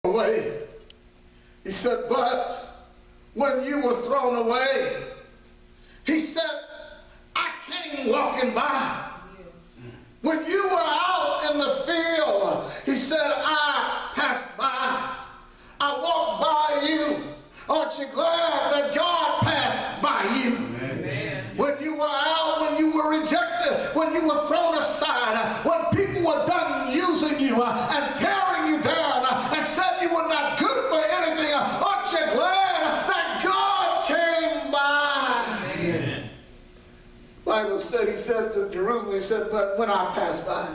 away. He said, but when you were thrown away, he said, I came walking by. When you were out in the field, he said, I passed by. I walked by you. Aren't you glad that God passed by you? Amen. When you were out, when you were rejected, when you were thrown aside, when people were done using you and tearing you down and said you were not good for anything, aren't you glad that God came by? Amen. The Bible said, he said to Jerusalem, he said, but when I passed by,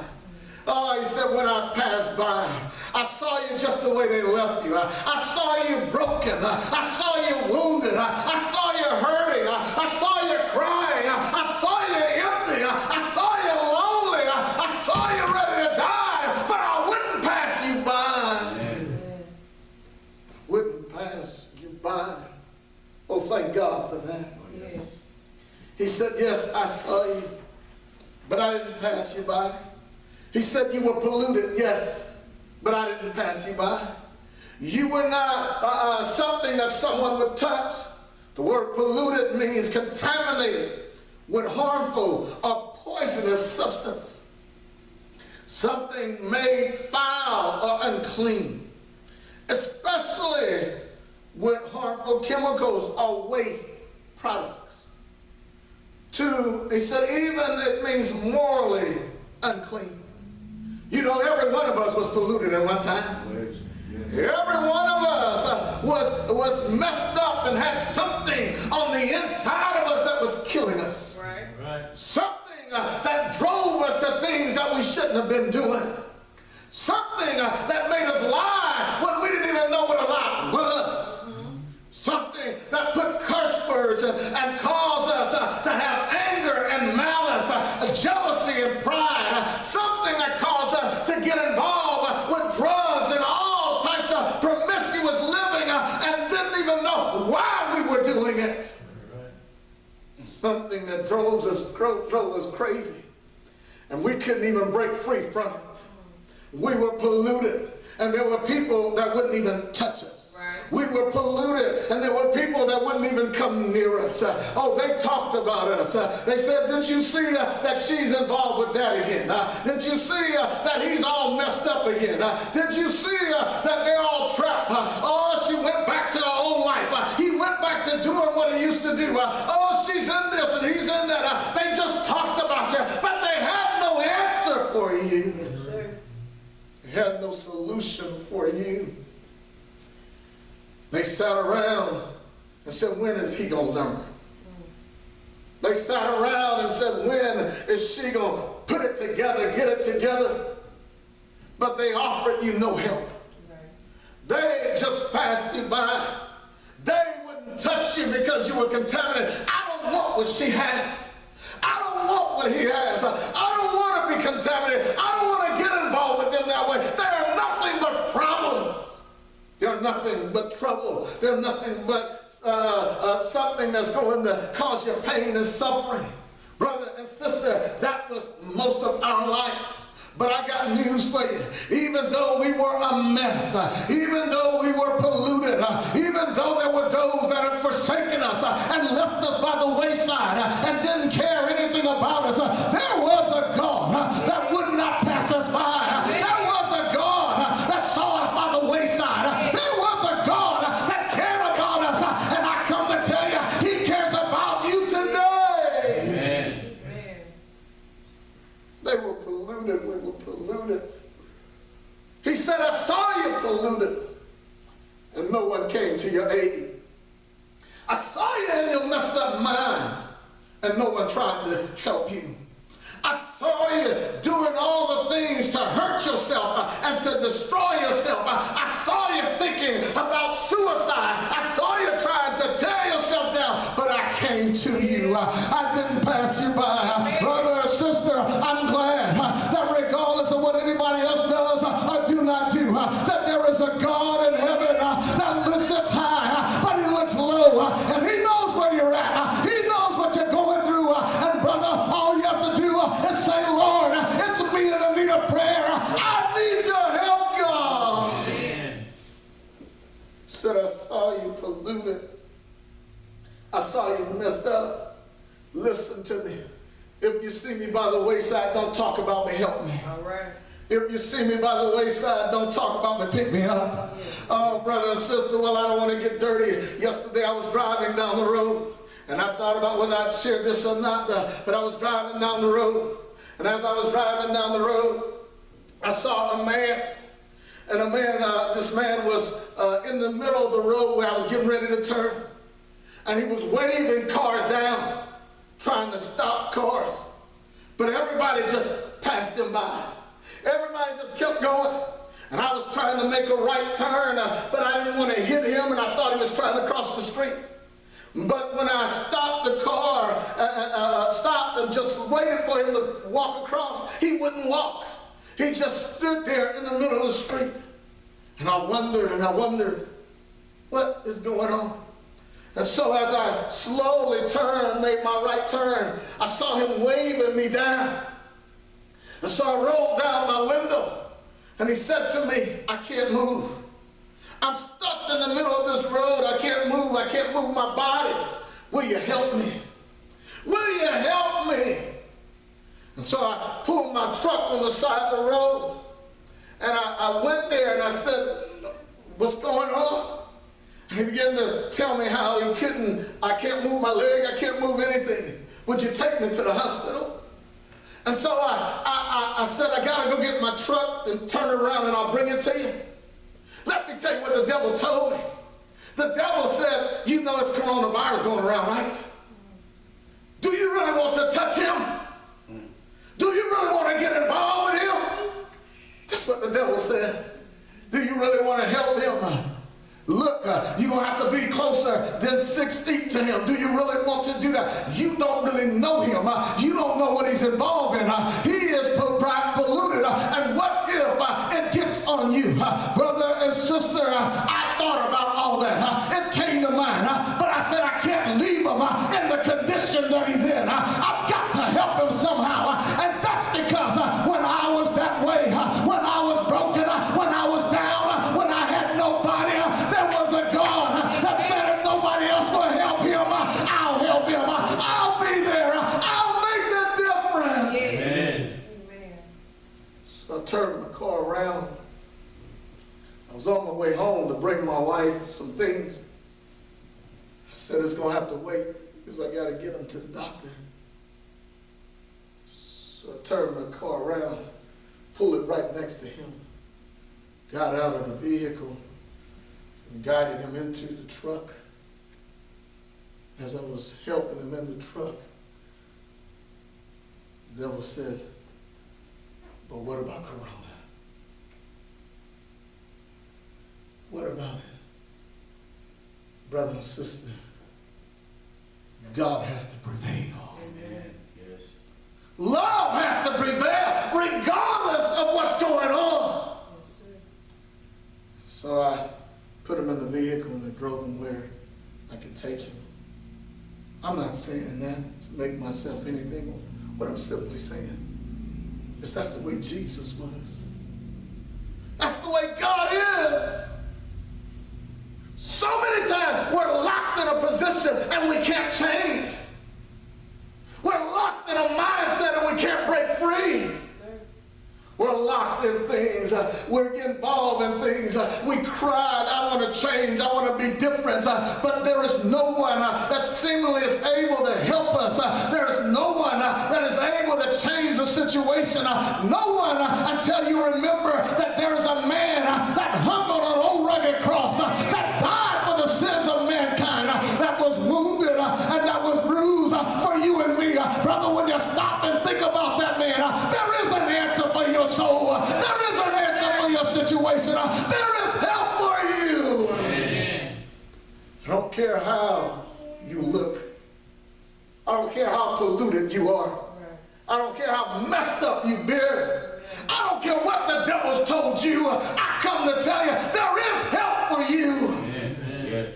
oh, he said, when I passed by, I saw you just the way they left you. I saw you broken. I saw you wounded. I saw you hurting. I saw you crying. I saw you empty. I saw you lonely. I saw you ready to die, but I wouldn't pass you by. Amen. Wouldn't pass you by. Oh, thank God for that. Oh, yes. He said, yes, I saw you, but I didn't pass you by. He said, you were polluted, yes, but I didn't pass you by. You were not something that someone would touch. The word polluted means contaminated with harmful or poisonous substance. Something made foul or unclean, especially with harmful chemicals or waste products. Two, he said, even it means morally unclean. You know, every one of us was polluted at one time. Every one of us was messed up and had something on the inside of us that was killing us. Right. Something that drove us to things that we shouldn't have been doing. Something that made us lie when we didn't even know what a lie was. Mm-hmm. Something that put curse words and caused us to have anger and malice, jealousy and pride. Something that caused us to get involved with drugs and all types of promiscuous living and didn't even know why we were doing it. Something that drove us crazy. And we couldn't even break free from it. We were polluted. And there were people that wouldn't even touch us. We were polluted, and there were people that wouldn't even come near us. They talked about us. They said, did you see that she's involved with that again? Did you see that he's all messed up again? Did you see that they're all trapped? She went back to her old life. He went back to doing what he used to do. She's in this and he's in that. They just talked about you, but they had no answer for you. Yes, sir. They had no solution for you. They sat around and said, when is he going to learn? They sat around and said, when is she going to put it together, get it together? But they offered you no help. They just passed you by. They wouldn't touch you because you were contaminated. I don't want what she has. I don't want what he has. I don't want to be contaminated. I don't want to get involved with them that way. They are nothing but problems. They're nothing but trouble. They're nothing but something that's going to cause you pain and suffering. Brother and sister, that was most of our life. But I got news for you. Even though we were a mess, even though we were polluted, even though there were those that had forsaken us and left us by the wayside and didn't care anything about us, there was a God that would not pass us by. There was a God that saw us by the wayside. There was a God that cared about us. And I come to tell you, he cares about you today. Amen. They were polluted. We were polluted. He said, I saw you polluted, and no one came to your aid. I saw you in your messed up mind, and no one tried to help you. I saw you doing all the things to hurt yourself and to destroy yourself. I saw you thinking about suicide. I saw you trying to tear yourself down, but I came to you. I didn't pass you by. Brother or sister, I'm glad that regardless of what anybody else does or do not do, that there is a God in heaven that listens high, but he looks low, and he knows where you're at. He knows what you're going through. And brother, all you have to do is say, Lord, it's me in the need of prayer. I need your help, God. Amen. said, I saw you polluted. I saw you messed up. Listen to me. If you see me by the wayside, don't talk about me, help me. All right. If you see me by the wayside, don't talk about me, pick me up. Oh, brother and sister, well, I don't want to get dirty. Yesterday I was driving down the road, and I thought about whether I'd share this or not, but I was driving down the road, and as I was driving down the road, I saw a man, and this man was in the middle of the road where I was getting ready to turn, and he was waving cars down, trying to stop cars, but everybody just passed him by. Everybody just kept going. And I was trying to make a right turn, but I didn't want to hit him, and I thought he was trying to cross the street. But when I stopped the car, stopped and just waited for him to walk across, he wouldn't walk. He just stood there in the middle of the street. And I wondered, what is going on? And so as I slowly turned, made my right turn, I saw him waving me down. And so I rolled down my window, and he said to me, I can't move. I'm stuck in the middle of this road. I can't move my body. Will you help me? Will you help me? And so I pulled my truck on the side of the road, and I went there and I said, what's going on? And he began to tell me how I can't move my leg, I can't move anything. Would you take me to the hospital? And so I said, I gotta go get my truck and turn it around and I'll bring it to you. Let me tell you what the devil told me. The devil said, you know it's coronavirus going around, right? Do you really want to touch him? Do you really want to get involved with him? That's what the devil said. Do you really want to help him? Look, you're going to have to be closer than 6 feet to him. Do you really want to do that? You don't really know him. You don't know what he's involved in. He is perhaps polluted. And what if it gets on you? Brother and sister, I thought about all that. It came to mind. But I said I can't leave him in the condition that he's in. I've got to help him somehow. And that's because when I was that way, when I was broken, when I was down, when I had nobody, there was a God that said if nobody else will help him, I'll help him. I'll be there. I'll make the difference. Yes. Amen. So I turned my car around. I was on my way home to bring my wife some things. I said it's going to have to wait because I got to get him to the doctor. So I turned my car around, pulled it right next to him, got out of the vehicle, and guided him into the truck. As I was helping him in the truck, the devil said, but what about Corona? What about it? Brother and sister, God has to prevail. Amen. Yes. Love has to prevail regardless of what's going on. Yes, sir. So I put him in the vehicle and I drove him where I could take him. I'm not saying that to make myself anything. What I'm simply saying is that's the way Jesus was. That's the way God is. So many times we're locked in a position and we can't change. We're locked in a mindset and we can't break free. We're locked in things. We're involved in things. We cried, I want to change. I want to be different. But there is no one that seemingly is able to help us. There is no one that is able to change the situation. No one until you remember that there is a man that hung on an old rugged cross that died for the sins of mankind, that was wounded and that was bruised for you and me. Brother, when you stop and think about that man, there is an answer for your soul. There is an answer for your situation. There is help for you. Amen. I don't care how you look. I don't care how polluted you are. I don't care how messed up you've been. I don't care what the devil's told you. I come to tell you there is help for you. Yes. Yes.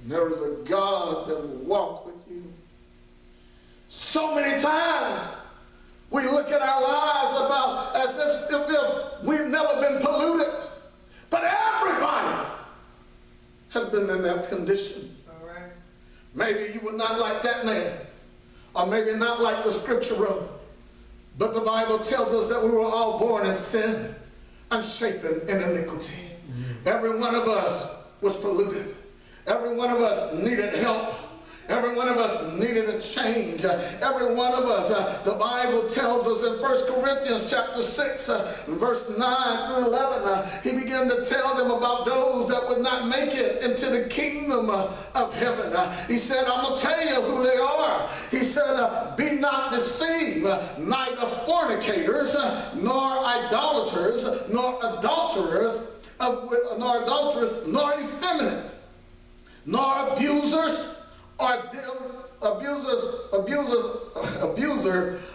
And there is a God that will walk with you. So many times we look at our lives about as if we've never been polluted. But everybody been in that condition. All right. Maybe you were not like that man, or maybe not like the scripture wrote. But the Bible tells us that we were all born in sin and shapen in iniquity. Every one of us was polluted. Every one of us needed help. Every one of us needed a change. Every one of us, the Bible tells us in 1 Corinthians chapter 6, verse 9 through 11, he began to tell them about those that would not make it into the kingdom of heaven. He said, I'm going to tell you who they are. He said, be not deceived, neither fornicators, nor idolaters, nor adulterers, nor effeminate, nor abusers, or abuser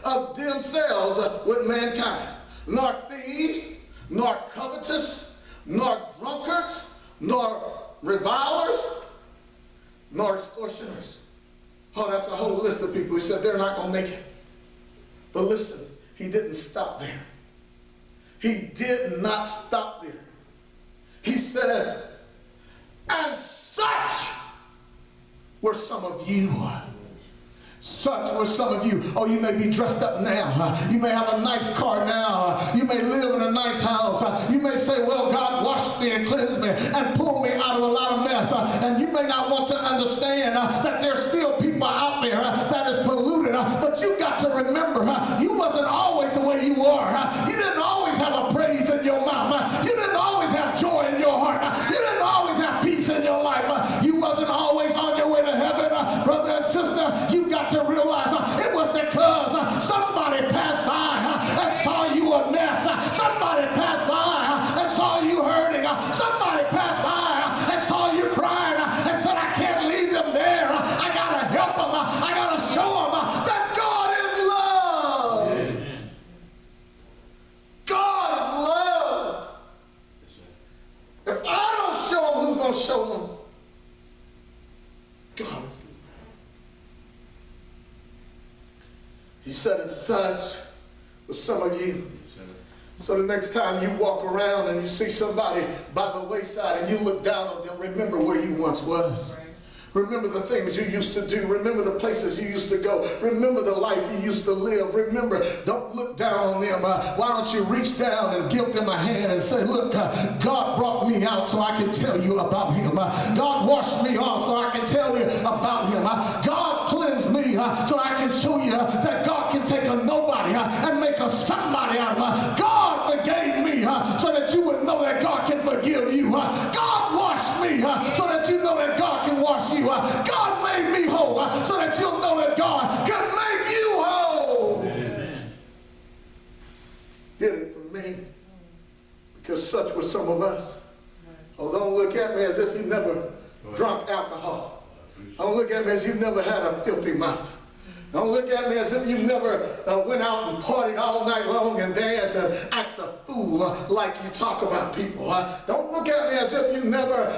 of themselves with mankind, nor thieves, nor covetous, nor drunkards, nor revilers, nor extortioners. Oh, that's a whole list of people. He said they're not going to make it. But listen, he didn't stop there. He did not stop there. He said, and such were some of you. Such were some of you. Oh, you may be dressed up now. You may have a nice car now. You may live in a nice house. You may say, well, God washed me and cleansed me and pulled me out of a lot of mess. And you may not want to understand that there's still people out there that is polluted. But you got to remember, you wasn't always the way you were. You didn't always have a praise in your mouth. You didn't always have joy in your heart. You didn't always have peace in your life. You wasn't always on your way to heaven. Brother and sister, you got to realize it was because somebody passed by and saw you a mess. Somebody passed by and saw you hurting. Somebody passed by and saw you crying and said, I can't leave them there. I got to help them. I got to show them that God is love. Yes. God is love. If I don't show them, who's going to show them? God is love. He said, and such was some of you. So the next time you walk around and you see somebody by the wayside and you look down on them, remember where you once was. Remember the things you used to do. Remember the places you used to go. Remember the life you used to live. Remember, don't look down on them. Why don't you reach down and give them a hand and say, look, God brought me out so I can tell you about him. God washed me off so I can tell you about him. God cleansed me so I can show you that God can take a nobody and make a somebody out of me. God forgave me so that you would know that God can forgive you. God washed me so that you know that God can wash you. God made me whole so that you'll know that God can make you whole. Amen. Did it for me because such were some of us. Oh, don't look at me as if you never drunk alcohol. Don't look at me as you never had a filthy mouth. Don't look at me as if you never went out and partied all night long and danced and act a fool like you talk about people. Don't look at me as if you never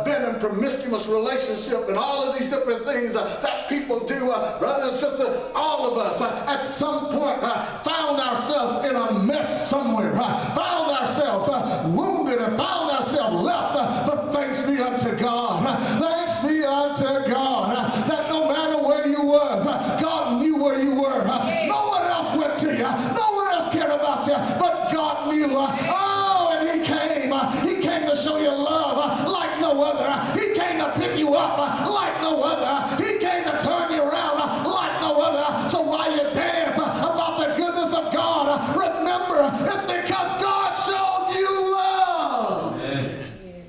been in promiscuous relationship and all of these different things that people do. Brother and sister, all of us at some point found ourselves in a mess somewhere, found ourselves wounded and found ourselves left. But thanks be unto God. Thanks be unto God that no matter where you was, God knew where you were. No one else went to you. No one else cared about you, but God knew. Oh, and he came. He came to show you love like no other. He came to pick you up like no other. He came to turn you around like no other. So while you dance about the goodness of God, remember it's because God showed you love. Amen.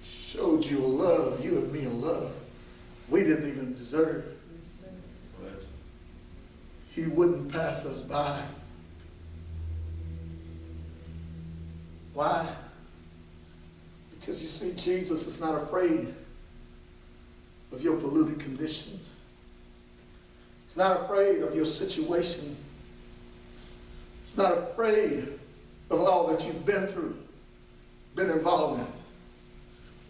Showed you a love, you and me a love we didn't even deserve. Bless. He wouldn't pass us by. Why? Because you see, Jesus is not afraid of your polluted condition. He's not afraid of your situation. He's not afraid of all that you've been through, been involved in.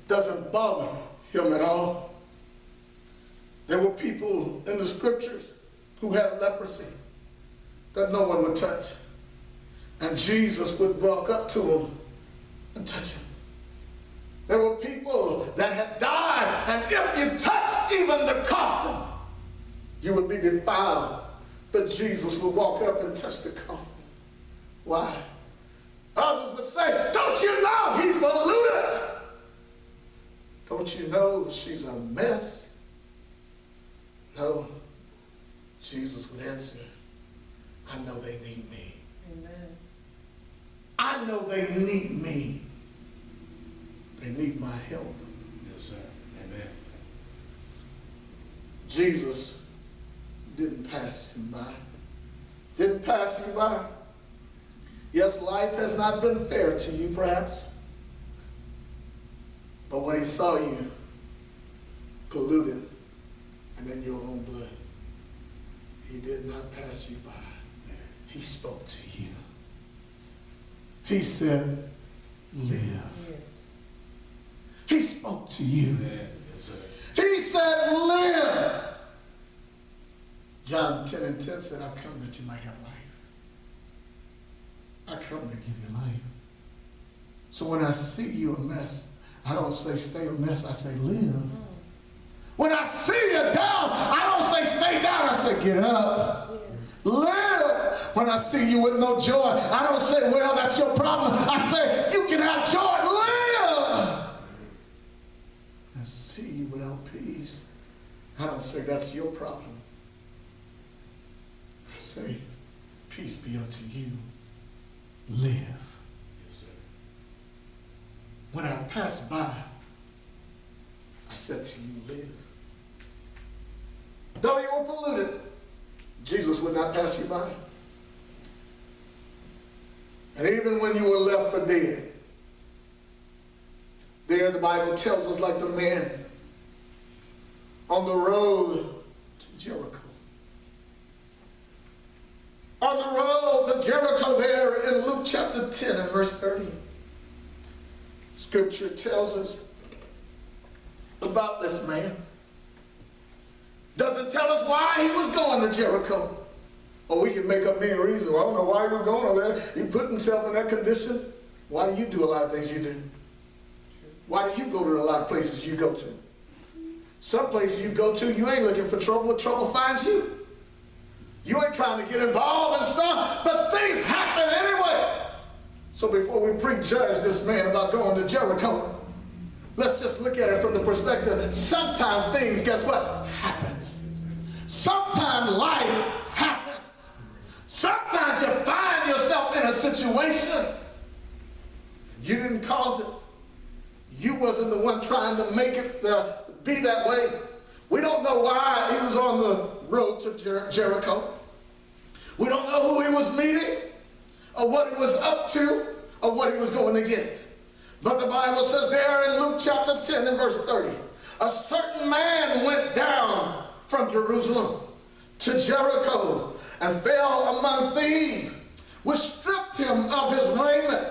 Doesn't bother him at all. There were people in the scriptures who had leprosy that no one would touch. And Jesus would walk up to them and touch him. There were that had died, and if you touched even the coffin, you would be defiled. But Jesus would walk up and touch the coffin. Why? Others would say, don't you know he's polluted? Don't you know she's a mess? No. Jesus would answer, I know they need me. Amen. I know they need me. They need my help. Yes, sir. Amen. Jesus didn't pass him by. Didn't pass him by. Yes, life has not been fair to you, perhaps. But when he saw you polluted and in your own blood, he did not pass you by. He spoke to you. He said, live. Yes. He spoke to you. Amen. Yes, sir. He said, live. John 10:10 said, I've come that you might have life. I come to give you life. So when I see you a mess, I don't say stay a mess, I say live. When I see you down, I don't say stay down, I say get up. Live. When I see you with no joy, I don't say, well, that's your problem. I say, you can have joy. Live. I see you without peace. I don't say that's your problem. I say, peace be unto you. Live. Yes, sir. When I passed by, I said to you, live. Though you were polluted, Jesus would not pass you by. And even when you were left for dead, there the Bible tells us, like the man on the road to Jericho. On the road to Jericho there in Luke chapter 10 and verse 30. Scripture tells us about this man. Doesn't tell us why he was going to Jericho. Or we can make up many reasons. Well, I don't know why he was going over there. He put himself in that condition. Why do you do a lot of things you do? Why do you go to a lot of places you go to? Some places you go to, you ain't looking for trouble, but trouble finds you. You ain't trying to get involved in stuff, but things happen anyway. So before we prejudge this man about going to Jericho, let's just look at it from the perspective, sometimes things, guess what? Happens. Sometimes life happens. Sometimes you find yourself in a situation. You didn't cause it. You wasn't the one trying to make it be that way. We don't know why he was on the road to Jericho. We don't know who he was meeting, or what he was up to, or what he was going to get. But the Bible says there in Luke chapter 10 and verse 30, a certain man went down from Jerusalem to Jericho and fell among thieves, which stripped him of his raiment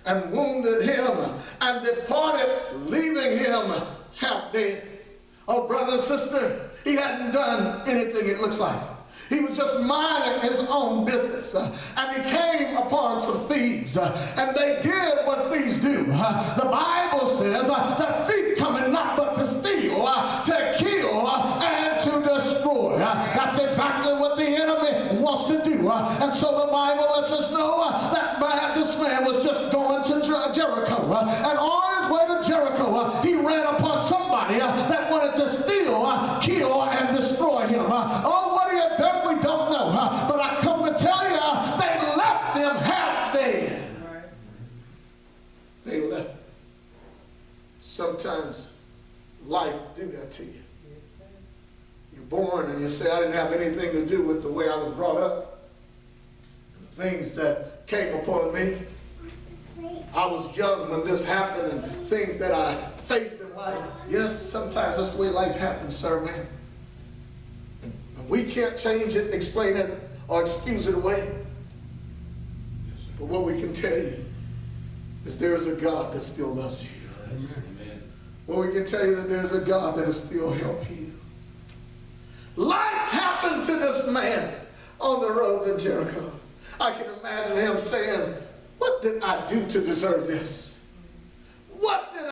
and wounded him and departed, leaving him half dead. Oh, brother and sister, he hadn't done anything, it looks like. He was just minding his own business. And he came upon some thieves. And they did what thieves do. The Bible says that thief cometh not but to steal, to kill, and to destroy. That's exactly what the enemy wants to do. And so the Bible lets us know that this man was just going to Jericho. And on his way to Jericho, he ran upon somebody that wanted to steal, kill, and destroy him. Oh, what he had done, we don't know. But I come to tell you, they left him half dead. Right. They left him. Sometimes life do that to you. You're born and you say, I didn't have anything to do with the way I was brought up. The things that came upon me. I was young when this happened, and things that I faced in life. Yes, sometimes that's the way life happens, sir, man. And we can't change it, explain it, or excuse it away. But what we can tell you is there's a God that still loves you. Amen. What we can tell you that there's a God that will still help you. Life happened to this man on the road to Jericho. I can imagine him saying, what did I do to deserve this?